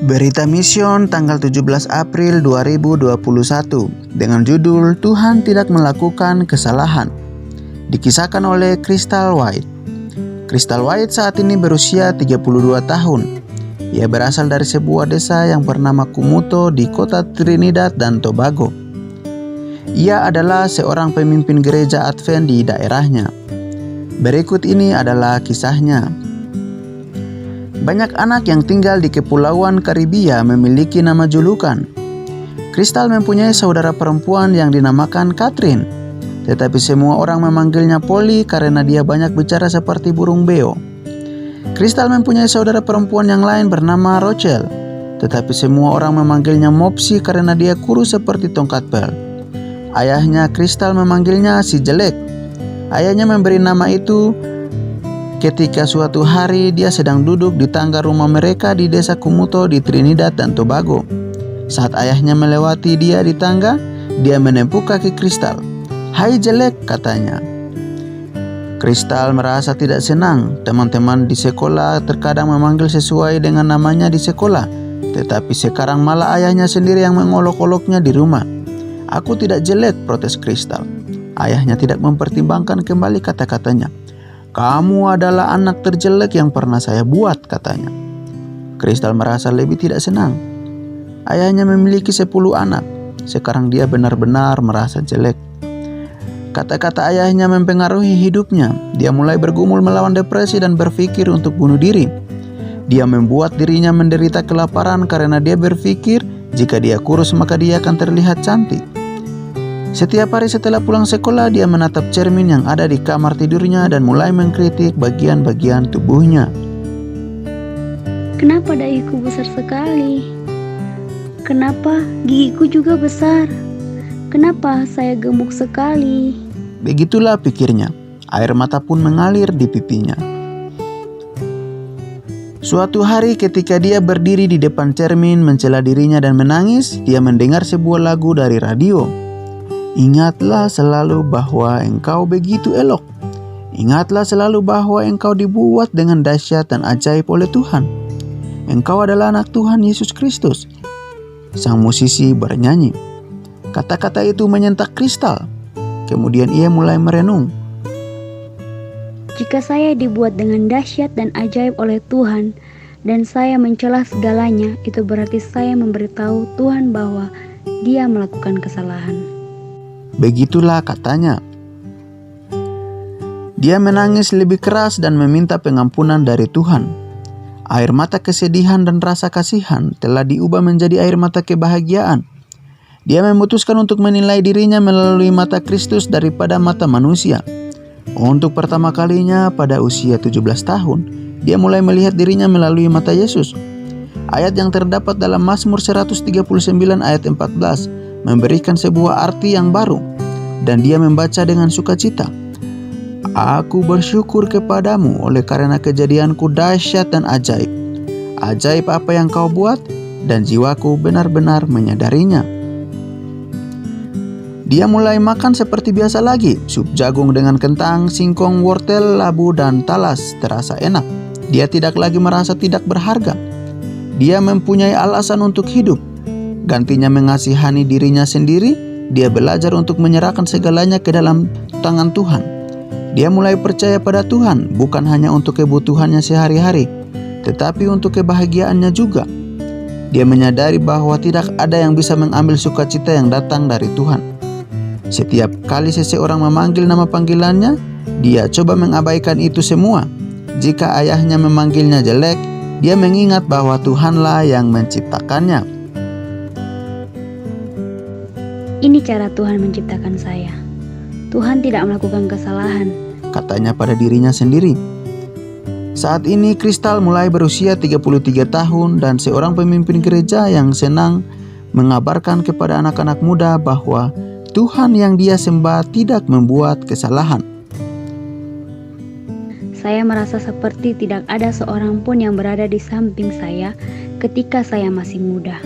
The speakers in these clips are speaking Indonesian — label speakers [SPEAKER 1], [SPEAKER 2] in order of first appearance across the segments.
[SPEAKER 1] Berita Mission tanggal 17 April 2021 dengan judul Tuhan Tidak Melakukan Kesalahan. Dikisahkan oleh Crystal White. Crystal White saat ini berusia 32 tahun. Ia berasal dari sebuah desa yang bernama Kumuto di kota Trinidad dan Tobago. Ia adalah seorang pemimpin gereja Advent di daerahnya. Berikut ini adalah kisahnya. Banyak anak yang tinggal di Kepulauan Karibia memiliki nama julukan. Crystal mempunyai saudara perempuan yang dinamakan Catherine, tetapi semua orang memanggilnya Polly karena dia banyak bicara seperti burung beo. Crystal mempunyai saudara perempuan yang lain bernama Rochelle, tetapi semua orang memanggilnya Mopsy karena dia kurus seperti tongkat bel. Ayahnya Crystal memanggilnya si jelek. Ayahnya memberi nama itu ketika suatu hari dia sedang duduk di tangga rumah mereka di desa Kumuto di Trinidad dan Tobago. Saat ayahnya melewati dia di tangga, dia menepuk kaki Crystal. "Hai jelek," katanya. Crystal merasa tidak senang. Teman-teman di sekolah terkadang memanggil sesuai dengan namanya di sekolah, tetapi sekarang malah ayahnya sendiri yang mengolok-oloknya di rumah. "Aku tidak jelek," protes Crystal. Ayahnya tidak mempertimbangkan kembali kata-katanya. "Kamu adalah anak terjelek yang pernah saya buat," katanya. Crystal merasa lebih tidak senang. Ayahnya memiliki 10 anak. Sekarang dia benar-benar merasa jelek. Kata-kata ayahnya mempengaruhi hidupnya. Dia mulai bergumul melawan depresi dan berpikir untuk bunuh diri. Dia membuat dirinya menderita kelaparan karena dia berpikir jika dia kurus maka dia akan terlihat cantik. Setiap hari setelah pulang sekolah, dia menatap cermin yang ada di kamar tidurnya dan mulai mengkritik bagian-bagian tubuhnya.
[SPEAKER 2] "Kenapa dahiku besar sekali? Kenapa gigiku juga besar? Kenapa saya gemuk sekali?"
[SPEAKER 1] Begitulah pikirnya. Air mata pun mengalir di pipinya. Suatu hari ketika dia berdiri di depan cermin mencela dirinya dan menangis, dia mendengar sebuah lagu dari radio. "Ingatlah selalu bahwa engkau begitu elok. Ingatlah selalu bahwa engkau dibuat dengan dahsyat dan ajaib oleh Tuhan. Engkau adalah anak Tuhan Yesus Kristus." Sang musisi bernyanyi. Kata-kata itu menyentak Crystal. Kemudian ia mulai merenung.
[SPEAKER 2] "Jika saya dibuat dengan dahsyat dan ajaib oleh Tuhan, dan saya mencela segalanya, itu berarti saya memberitahu Tuhan bahwa Dia melakukan kesalahan."
[SPEAKER 1] Begitulah katanya. Dia menangis lebih keras dan meminta pengampunan dari Tuhan. Air mata kesedihan dan rasa kasihan telah diubah menjadi air mata kebahagiaan. Dia memutuskan untuk menilai dirinya melalui mata Kristus daripada mata manusia. Untuk pertama kalinya pada usia 17 tahun, dia mulai melihat dirinya melalui mata Yesus. Ayat yang terdapat dalam Mazmur 139 ayat 14 memberikan sebuah arti yang baru, dan dia membaca dengan sukacita. "Aku bersyukur kepadamu oleh karena kejadianku dahsyat dan ajaib. Ajaib apa yang kau buat, dan jiwaku benar-benar menyadarinya." Dia mulai makan seperti biasa lagi. Sup jagung dengan kentang, singkong, wortel, labu, dan talas terasa enak. Dia tidak lagi merasa tidak berharga. Dia mempunyai alasan untuk hidup. Gantinya mengasihani dirinya sendiri, dia belajar untuk menyerahkan segalanya ke dalam tangan Tuhan. Dia mulai percaya pada Tuhan, bukan hanya untuk kebutuhannya sehari-hari, tetapi untuk kebahagiaannya juga. Dia menyadari bahwa tidak ada yang bisa mengambil sukacita yang datang dari Tuhan. Setiap kali seseorang memanggil nama panggilannya, dia coba mengabaikan itu semua. Jika ayahnya memanggilnya jelek, dia mengingat bahwa Tuhanlah yang menciptakannya.
[SPEAKER 2] "Ini cara Tuhan menciptakan saya. Tuhan tidak melakukan kesalahan,"
[SPEAKER 1] katanya pada dirinya sendiri. Saat ini Crystal mulai berusia 33 tahun dan seorang pemimpin gereja yang senang mengabarkan kepada anak-anak muda bahwa Tuhan yang dia sembah tidak membuat kesalahan.
[SPEAKER 2] "Saya merasa seperti tidak ada seorang pun yang berada di samping saya ketika saya masih muda.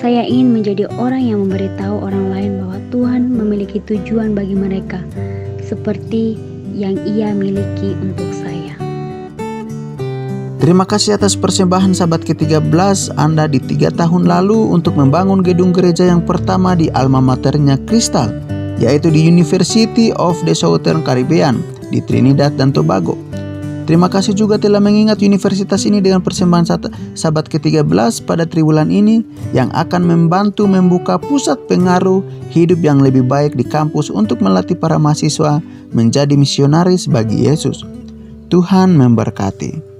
[SPEAKER 2] Saya ingin menjadi orang yang memberitahu orang lain bahwa Tuhan memiliki tujuan bagi mereka, seperti yang Ia miliki untuk saya."
[SPEAKER 1] Terima kasih atas persembahan sahabat ke-13 Anda di 3 tahun lalu untuk membangun gedung gereja yang pertama di alma maternya Crystal, yaitu di University of the Southern Caribbean di Trinidad dan Tobago. Terima kasih juga telah mengingat universitas ini dengan persembahan sahabat ke-13 pada triwulan ini yang akan membantu membuka pusat pengaruh hidup yang lebih baik di kampus untuk melatih para mahasiswa menjadi misionaris bagi Yesus. Tuhan memberkati.